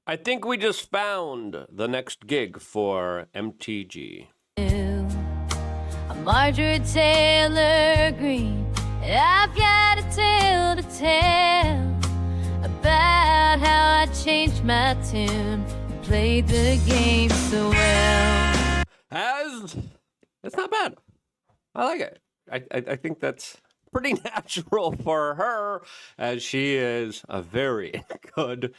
I think we just found the next gig for MTG. I'm Marjorie Taylor Greene. I've got a tale to tell about how I changed my tune and played the game so well. It's not bad. I like it. I think that's pretty natural for her, as she is a very good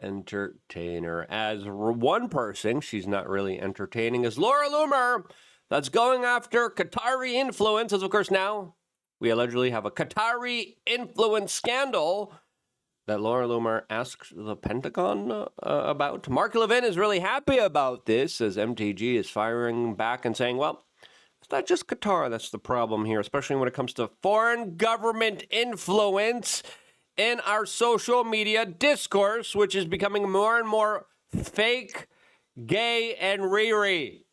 entertainer. As one person she's not really entertaining is Laura Loomer, that's going after Qatari influence, as of course now we allegedly have a Qatari influence scandal that Laura Loomer asks the Pentagon about. Mark Levin is really happy about this, as MTG is firing back and saying, well, it's not just Qatar that's the problem here, especially when it comes to foreign government influence in our social media discourse, which is becoming more and more fake, gay, and Riri.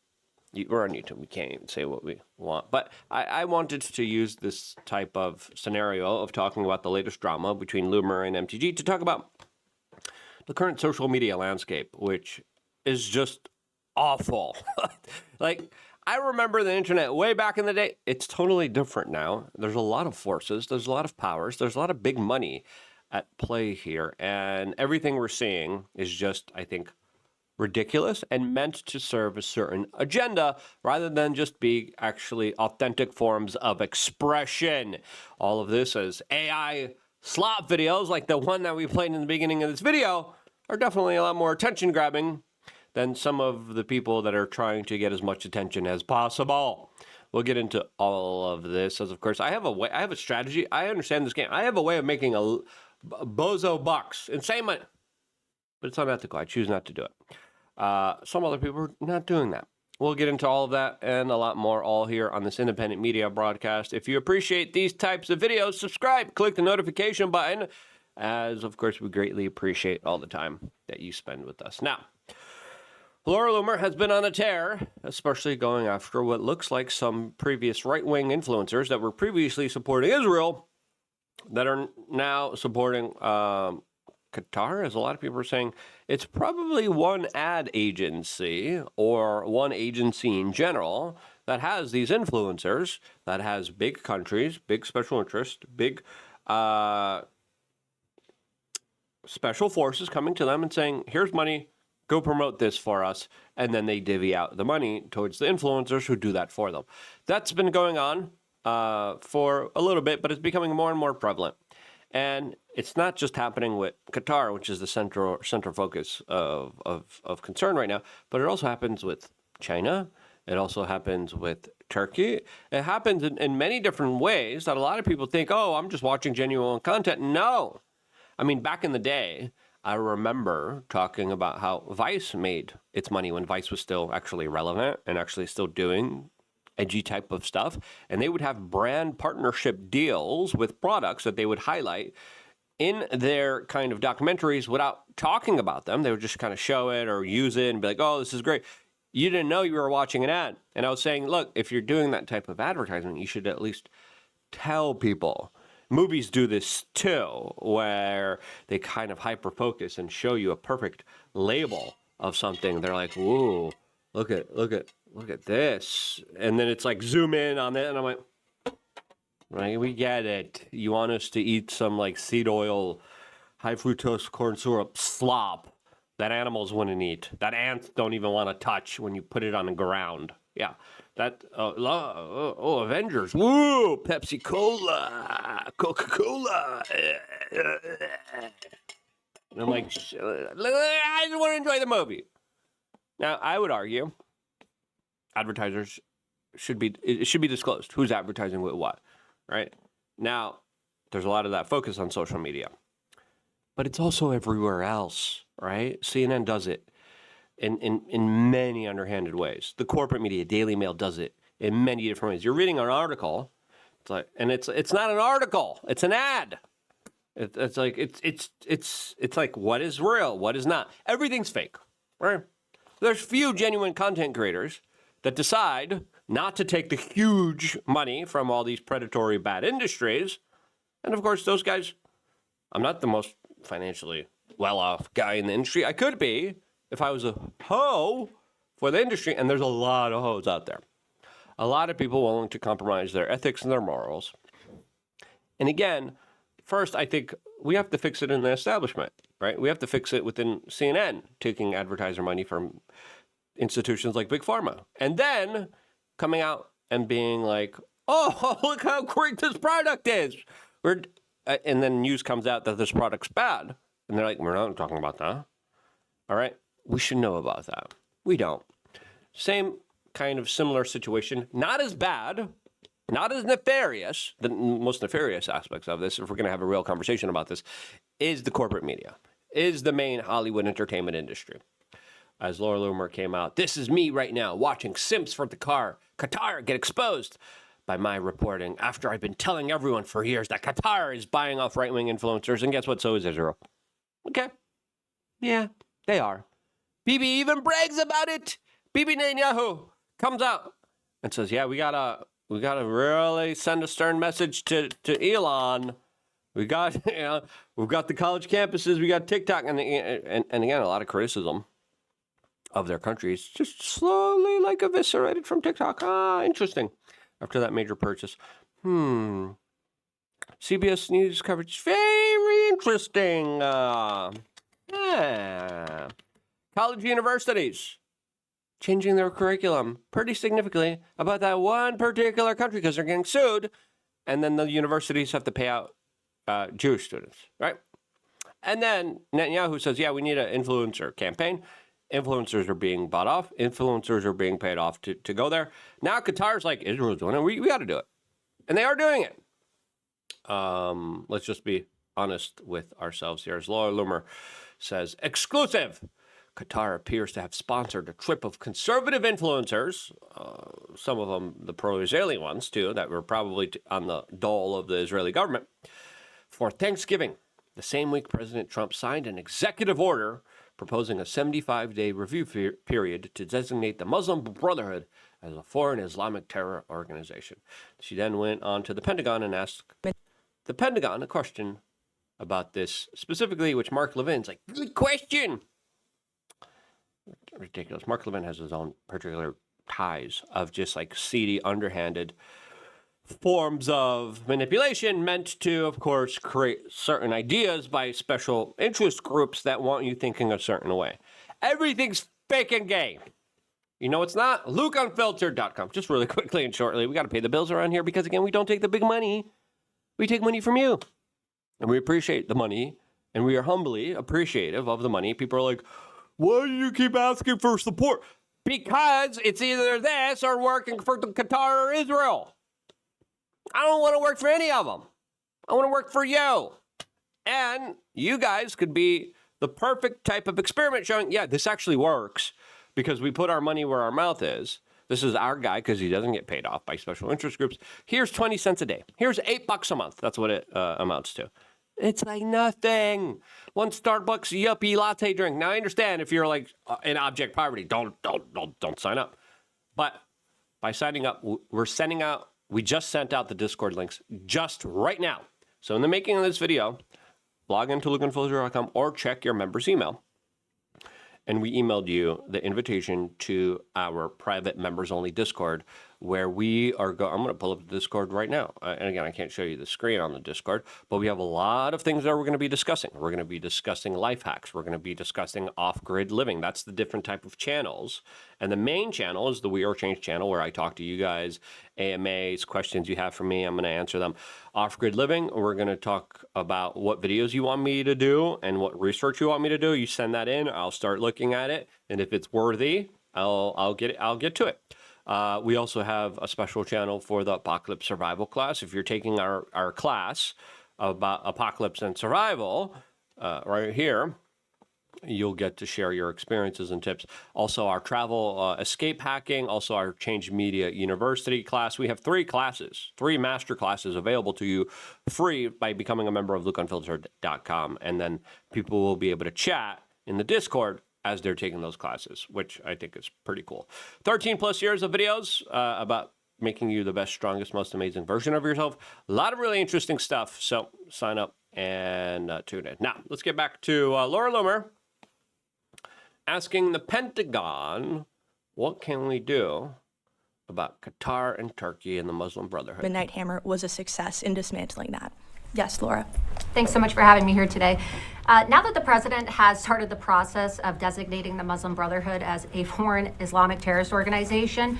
We're on YouTube. We can't even say what we want. But I wanted to use this type of scenario of talking about the latest drama between Loomer and MTG to talk about the current social media landscape, which is just awful. Like, I remember the internet way back in the day. It's totally different now. There's a lot of forces. There's a lot of powers. There's a lot of big money at play here. And everything we're seeing is just, I think, ridiculous and meant to serve a certain agenda rather than just be actually authentic forms of expression. All of this as AI slop videos like the one that we played in the beginning of this video are definitely a lot more attention grabbing than some of the people that are trying to get as much attention as possible. We'll get into all of this, as of course I have a strategy. I understand this game. I have a way of making a bozo bucks, insane money, but it's unethical. I choose not to do it. Some other people are not doing that. We'll get into all of that and a lot more all here on this independent media broadcast. If you appreciate these types of videos, subscribe, click the notification button, as of course we greatly appreciate all the time that you spend with us. Now, Laura Loomer has been on a tear, especially going after what looks like some previous right-wing influencers that were previously supporting Israel that are now supporting Qatar, as a lot of people are saying. It's probably one ad agency or one agency in general that has these influencers, that has big countries, big special interest, big special forces coming to them and saying, here's money, go promote this for us, and then they divvy out the money towards the influencers who do that for them. That's been going on for a little bit, but it's becoming more and more prevalent. And it's not just happening with Qatar, which is the central focus of concern right now, but it also happens with China. It also happens with Turkey. It happens in many different ways that a lot of people think, oh, I'm just watching genuine content. No. I mean, back in the day, I remember talking about how Vice made its money when Vice was still actually relevant and actually still doing edgy type of stuff. And they would have brand partnership deals with products that they would highlight in their kind of documentaries without talking about them. They would just kind of show it or use it and be like, oh, this is great. You didn't know you were watching an ad. And I was saying, look, if you're doing that type of advertisement, you should at least tell people. Movies do this too, where they kind of hyper-focus and show you a perfect label of something. They're like, "Whoa, look at this," and then it's like zoom in on it, and I'm like, "Right, we get it. You want us to eat some like seed oil, high fructose corn syrup slop that animals wouldn't eat, that ants don't even want to touch when you put it on the ground." Yeah. That, Avengers, woo, Pepsi Cola, Coca-Cola. And I'm like, I just want to enjoy the movie. Now, I would argue advertisers should be disclosed who's advertising with what, right? Now, there's a lot of that focus on social media, but it's also everywhere else, right? CNN does it in many underhanded ways. The corporate media, Daily Mail, does it in many different ways. You're reading an article, it's not an article, it's an ad. It's like what is real, what is not. Everything's fake, right? There's few genuine content creators that decide not to take the huge money from all these predatory bad industries. And of course, those guys, I'm not the most financially well-off guy in the industry. I could be if I was a hoe for the industry, and there's a lot of hoes out there. A lot of people willing to compromise their ethics and their morals. And again, first, I think we have to fix it in the establishment, right? We have to fix it within CNN, taking advertiser money from institutions like Big Pharma. And then coming out and being like, oh, look how great this product is. And then news comes out that this product's bad. And they're like, we're not talking about that. All right. We should know about that. We don't. Same kind of similar situation. Not as bad, not as nefarious. The most nefarious aspects of this, if we're going to have a real conversation about this, is the corporate media, is the main Hollywood entertainment industry. As Laura Loomer came out, this is me right now watching simps from Qatar get exposed by my reporting after I've been telling everyone for years that Qatar is buying off right-wing influencers. And guess what? So is Israel. Okay. Yeah, they are. Bibi even brags about it. Bibi Netanyahu comes out and says, yeah, we gotta really send a stern message to Elon. We've got the college campuses, we got TikTok, and again, a lot of criticism of their countries just slowly like eviscerated from TikTok. Interesting. After that major purchase. CBS News coverage, very interesting. College universities changing their curriculum pretty significantly about that one particular country because they're getting sued, and then the universities have to pay out Jewish students, right? And then Netanyahu says, yeah, we need an influencer campaign. Influencers are being bought off. Influencers are being paid off to go there. Now Qatar's like, Israel's doing it. We got to do it. And they are doing it. Let's just be honest with ourselves here. As Laura Loomer says, exclusive. Qatar appears to have sponsored a trip of conservative influencers, some of them the pro-Israeli ones too, that were probably on the dole of the Israeli government, for Thanksgiving. The same week, President Trump signed an executive order proposing a 75-day review period to designate the Muslim Brotherhood as a foreign Islamic terror organization. She then went on to the Pentagon and asked the Pentagon a question about this specifically, which Mark Levin's like, good question. Ridiculous. Mark Levin has his own particular ties of just like seedy, underhanded forms of manipulation meant to, of course, create certain ideas by special interest groups that want you thinking a certain way. Everything's fake and gay. You know it's not? LukeUnfiltered.com. Just really quickly and shortly, we got to pay the bills around here because, again, we don't take the big money. We take money from you. And we appreciate the money, and we are humbly appreciative of the money. People are like, why do you keep asking for support? Because it's either this or working for Qatar or Israel. I don't want to work for any of them. I want to work for you. And you guys could be the perfect type of experiment showing, yeah, this actually works because we put our money where our mouth is. This is our guy because he doesn't get paid off by special interest groups. Here's 20 cents a day. Here's $8 a month. That's what it amounts to. It's like nothing. One Starbucks yuppie latte drink. Now I understand if you're like in object poverty, don't sign up. But by signing up, we just sent out the Discord links just right now. So in the making of this video, log into LukeUnfiltered.com or check your member's email. And we emailed you the invitation to our private members-only Discord, where we are I'm going to pull up the Discord right now. And again, I can't show you the screen on the Discord, but we have a lot of things that we're going to be discussing. We're going to be discussing life hacks. We're going to be discussing off-grid living. That's the different type of channels. And the main channel is the We Are Change channel, where I talk to you guys, AMAs, questions you have for me. I'm going to answer them. Off-grid living, we're going to talk about what videos you want me to do and what research you want me to do. You send that in, I'll start looking at it, and if it's worthy, I'll get to it. We also have a special channel for the Apocalypse Survival class. If you're taking our class about apocalypse and survival right here, you'll get to share your experiences and tips. Also, our travel escape hacking, also our Change Media University class. We have 3 classes, 3 master classes available to you free by becoming a member of LukeUnfiltered.com. And then people will be able to chat in the Discord as they're taking those classes, which I think is pretty cool. 13 plus years of videos about making you the best, strongest, most amazing version of yourself. A lot of really interesting stuff. So sign up and tune in. Now, let's get back to Laura Loomer asking the Pentagon, what can we do about Qatar and Turkey and the Muslim Brotherhood? Midnight Hammer was a success in dismantling that. Yes, Laura. Thanks so much for having me here today. Now that the president has started the process of designating the Muslim Brotherhood as a foreign Islamic terrorist organization,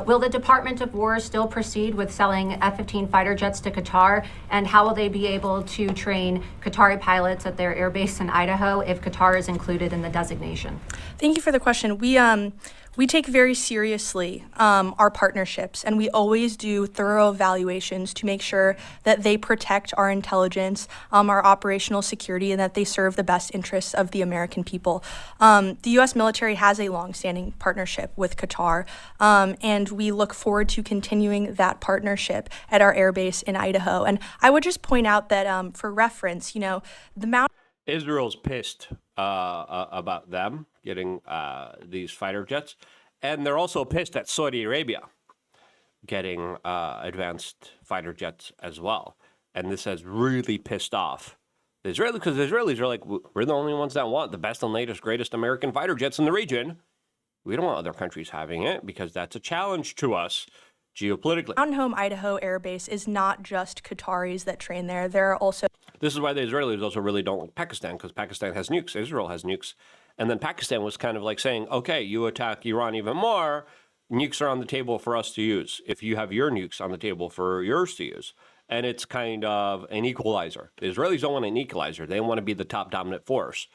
will the Department of War still proceed with selling F-15 fighter jets to Qatar? And how will they be able to train Qatari pilots at their airbase in Idaho if Qatar is included in the designation? Thank you for the question. We take very seriously our partnerships, and we always do thorough evaluations to make sure that they protect our intelligence, our operational security, and that they serve the best interests of the American people. The U.S. military has a longstanding partnership with Qatar, and we look forward to continuing that partnership at our airbase in Idaho. And I would just point out that, for reference, the amount Israel's pissed about them getting these fighter jets, and they're also pissed at Saudi Arabia getting advanced fighter jets as well. And this has really pissed off the Israelis, because the Israelis are like, we're the only ones that want the best and latest, greatest American fighter jets in the region. We don't want other countries having it because that's a challenge to us geopolitically. Mountain Home, Idaho Air Base is not just Qataris that train there. There are also... This is why the Israelis also really don't like Pakistan, because Pakistan has nukes, Israel has nukes. And then Pakistan was kind of like saying, okay, you attack Iran even more, nukes are on the table for us to use, if you have your nukes on the table for yours to use. And it's kind of an equalizer. The Israelis don't want an equalizer. They want to be the top dominant force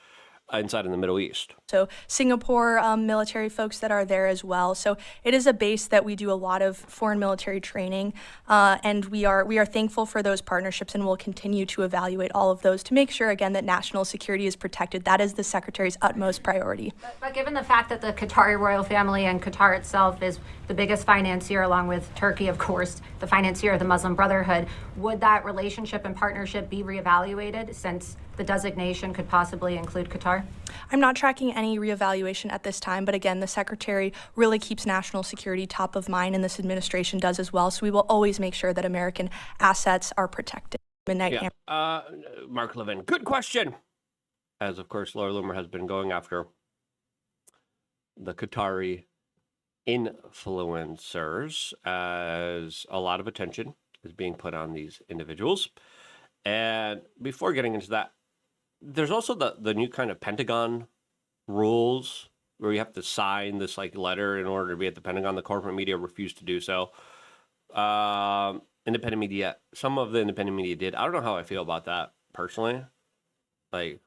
inside in the Middle East. So Singapore military folks that are there as well. So it is a base that we do a lot of foreign military training, and we are thankful for those partnerships, and we'll continue to evaluate all of those to make sure, again, that national security is protected. That is the Secretary's utmost priority. But given the fact that the Qatari royal family and Qatar itself is the biggest financier, along with Turkey, of course, the financier of the Muslim Brotherhood, would that relationship and partnership be reevaluated since the designation could possibly include Qatar? I'm not tracking any reevaluation at this time, but again, the Secretary really keeps national security top of mind, and this administration does as well. So we will always make sure that American assets are protected. Midnight Mark Levin, good question. As of course, Laura Loomer has been going after the Qatari influencers, as a lot of attention is being put on these individuals. And before getting into that, there's also the new kind of Pentagon rules where you have to sign this like letter in order to be at the Pentagon. The corporate media refused to do so. Independent media, some of the independent media did. I don't know how I feel about that personally. Like,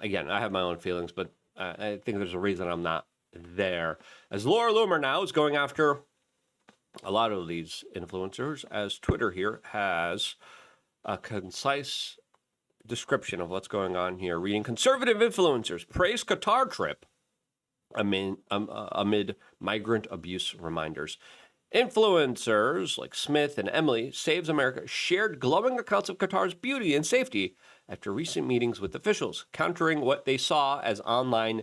again, I have my own feelings, but I think there's a reason I'm not there. As Laura Loomer now is going after a lot of these influencers, as Twitter here has a concise description of what's going on here. Reading: conservative influencers praise Qatar trip amid migrant abuse reminders. Influencers like Smith and Emily Saves America shared glowing accounts of Qatar's beauty and safety after recent meetings with officials, countering what they saw as online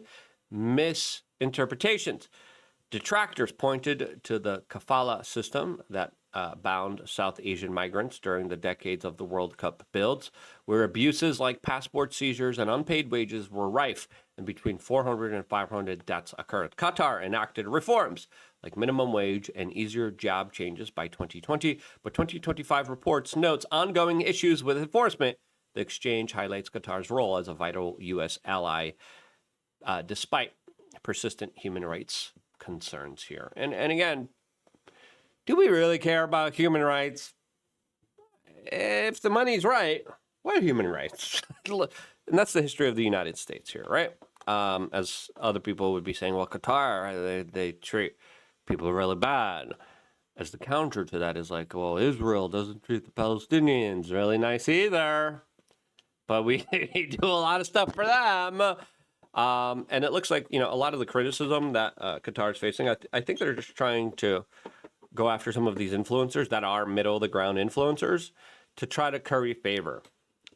misinterpretations. Detractors pointed to the kafala system that bound South Asian migrants during the decades of the World Cup builds, where abuses like passport seizures and unpaid wages were rife, and between 400 and 500 deaths occurred. Qatar enacted reforms like minimum wage and easier job changes by 2020, but 2025 reports notes ongoing issues with enforcement. The exchange highlights Qatar's role as a vital U.S. ally, despite persistent human rights concerns here. And again, do we really care about human rights? If the money's right, what are human rights? And that's the history of the United States here, right? As other people would be saying, well, Qatar, they treat people really bad. As the counter to that is like, well, Israel doesn't treat the Palestinians really nice either. But we do a lot of stuff for them. And it looks like, a lot of the criticism that Qatar is facing, I think they're just trying to go after some of these influencers that are middle-of-the-ground influencers to try to curry favor.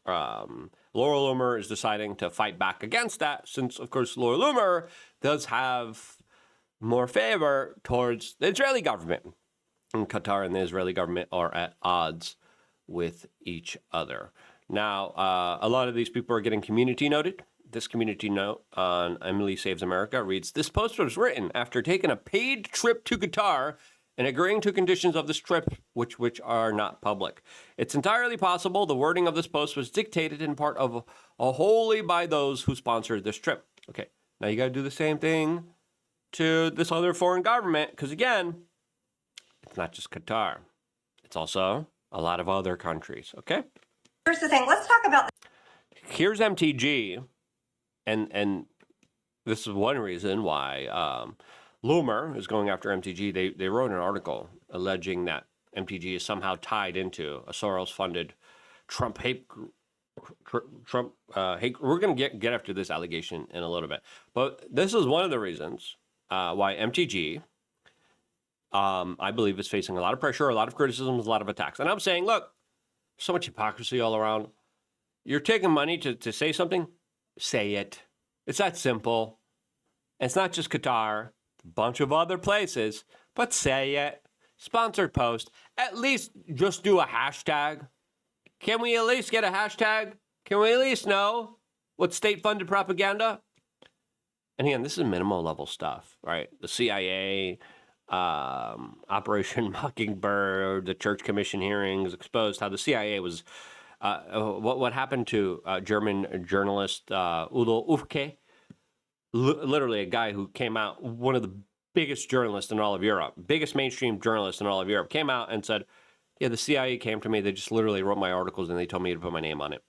Laura Loomer is deciding to fight back against that since, of course, Laura Loomer does have more favor towards the Israeli government. And Qatar and the Israeli government are at odds with each other. Now, a lot of these people are getting community noted. This community note on Emily Saves America reads, "This post was written after taking a paid trip to Qatar and agreeing to conditions of this trip, which are not public. It's entirely possible the wording of this post was dictated in part of wholly by those who sponsored this trip." Okay, now you got to do the same thing to this other foreign government, because again, it's not just Qatar. It's also a lot of other countries, okay? Here's the thing. Let's talk about. Here's MTG, and this is one reason why Loomer is going after MTG. They wrote an article alleging that MTG is somehow tied into a Soros-funded Trump hate group. We're going to get after this allegation in a little bit, but this is one of the reasons why MTG, I believe, is facing a lot of pressure, a lot of criticisms, a lot of attacks. And I'm saying, look, so much hypocrisy all around. You're taking money to say something, say it. It's that simple. It's not just Qatar, a bunch of other places, but say it. Sponsored post. At least just do a hashtag. Can we at least get a hashtag? Can we at least know what's state-funded propaganda? And again, this is minimal level stuff, right? The CIA, Operation Mockingbird, the Church Commission hearings exposed how the CIA was, what happened to German journalist Udo Ufke, literally a guy who came out, one of the biggest journalists in all of Europe, biggest mainstream journalist in all of Europe, came out and said, yeah, the CIA came to me, they just literally wrote my articles and they told me to put my name on it.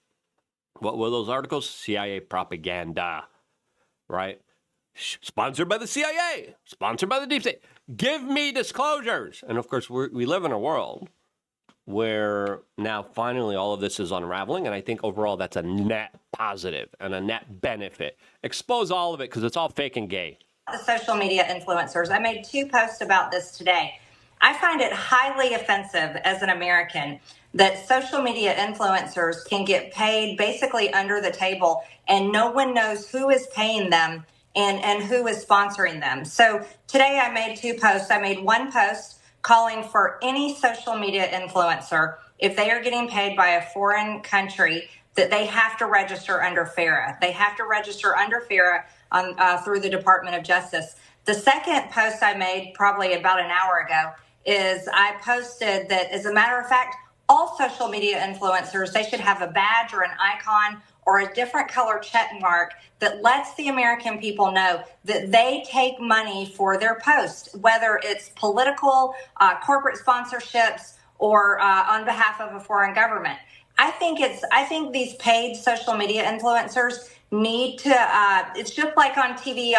What were those articles? CIA propaganda, right? Sponsored by the CIA, sponsored by the deep state. Give me disclosures. And of course, we live in a world where now finally all of this is unraveling. And I think overall that's a net positive and a net benefit. Expose all of it because it's all fake and gay. The social media influencers. I made 2 posts about this today. I find it highly offensive as an American that social media influencers can get paid basically under the table and no one knows who is paying them and who is sponsoring them. So today I made 2 posts. I made one post calling for any social media influencer, if they are getting paid by a foreign country, that they have to register under FARA. They have to register under FARA through the Department of Justice. The second post I made probably about an hour ago is I posted that, as a matter of fact, all social media influencers, they should have a badge or an icon or a different color check mark that lets the American people know that they take money for their posts, whether it's political, corporate sponsorships, or on behalf of a foreign government. I think these paid social media influencers need to, it's just like on TV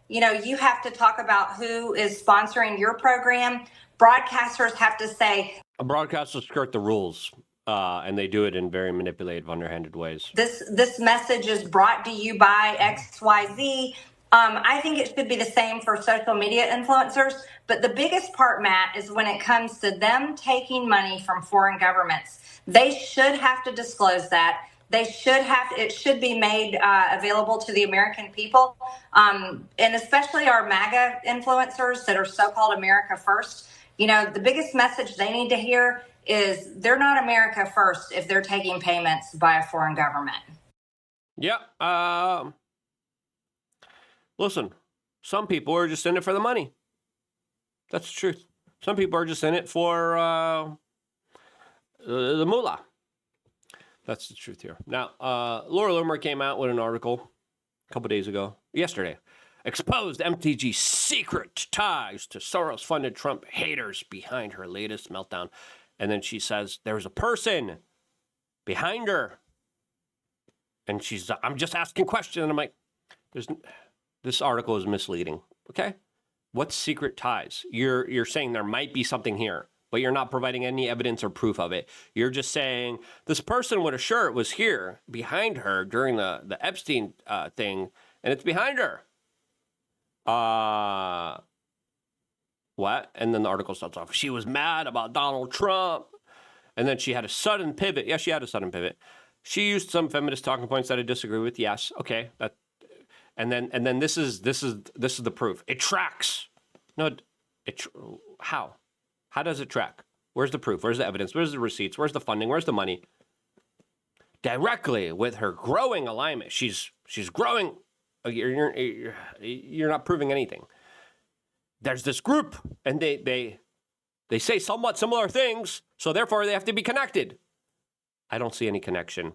you have to talk about who is sponsoring your program. Broadcasters have to say, Broadcasters skirt the rules, and they do it in very manipulative, underhanded ways. This message is brought to you by XYZ. I think it should be the same for social media influencers. But the biggest part, Matt, is when it comes to them taking money from foreign governments. They should have to disclose that. It should be made available to the American people, and especially our MAGA influencers that are so-called America First. The biggest message they need to hear is they're not America First if they're taking payments by a foreign government. Yeah. Listen, some people are just in it for the money. That's the truth. Some people are just in it for the moolah. That's the truth here. Now, Laura Loomer came out with an article a couple days ago, yesterday, exposed MTG's secret ties to Soros-funded Trump haters behind her latest meltdown. And then she says there's a person behind her. And she's, I'm just asking questions. And I'm like, this article is misleading. Okay? What secret ties? You're saying there might be something here, but you're not providing any evidence or proof of it. You're just saying this person with a shirt was here behind her during the Epstein thing, and it's behind her. What? And then the article starts off. She was mad about Donald Trump, and then she had a sudden pivot. Yes, she had a sudden pivot. She used some feminist talking points that I disagree with. Yes, okay. And then this is the proof. It tracks. No, how? How does it track? Where's the proof? Where's the evidence? Where's the receipts? Where's the funding? Where's the money? directly with her growing alignment. She's growing. You're not proving anything. There's this group, and they say somewhat similar things, so therefore they have to be connected. I don't see any connection.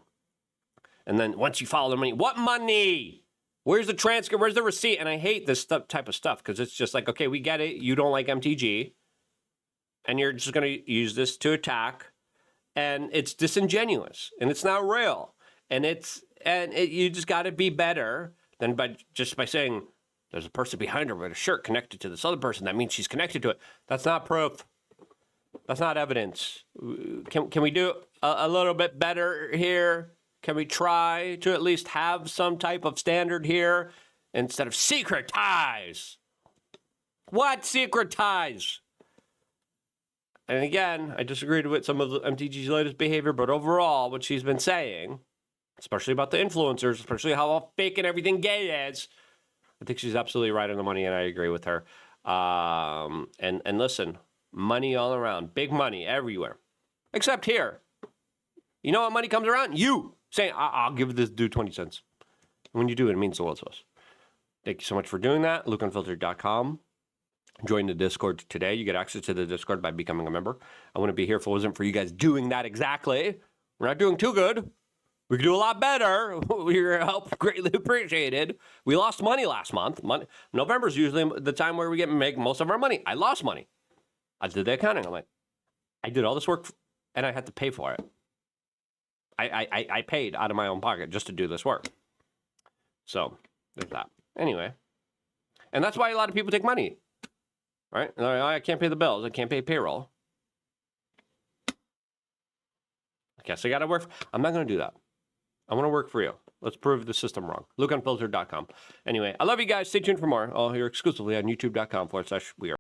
And then once you follow the money, what money? Where's the transcript? Where's the receipt? And I hate this type of stuff because it's just like, okay, we get it. You don't like MTG, and you're just going to use this to attack, and it's disingenuous, and it's not real, and you just got to be better than by saying there's a person behind her with a shirt connected to this other person. That means she's connected to it. That's not proof. That's not evidence. Can we do a little bit better here? Can we try to at least have some type of standard here instead of secret ties? What secret ties? And again, I disagreed with some of the MTG's latest behavior, but overall, what she's been saying, especially about the influencers, especially how all fake and everything gay is, I think she's absolutely right on the money, and I agree with her. And listen, money all around, big money everywhere, except here. You know what money comes around? You saying, I'll give this dude 20 cents. And when you do, it means the world to us. Thank you so much for doing that. LukeUnfiltered.com. Join the Discord today. You get access to the Discord by becoming a member. I wouldn't be here if it wasn't for you guys doing that exactly. We're not doing too good. We could do a lot better. Your help greatly appreciated. We lost money last month. November is usually the time where we make most of our money. I lost money. I did the accounting. I'm like, I did all this work and I had to pay for it. I paid out of my own pocket just to do this work. So there's that. Anyway, and that's why a lot of people take money, right? And they're like, I can't pay the bills. I can't pay payroll. I guess I got to work. I'm not going to do that. I want to work for you. Let's prove the system wrong. LukeUnfiltered.com. Anyway, I love you guys. Stay tuned for more. I'll hear exclusively on YouTube.com/weare.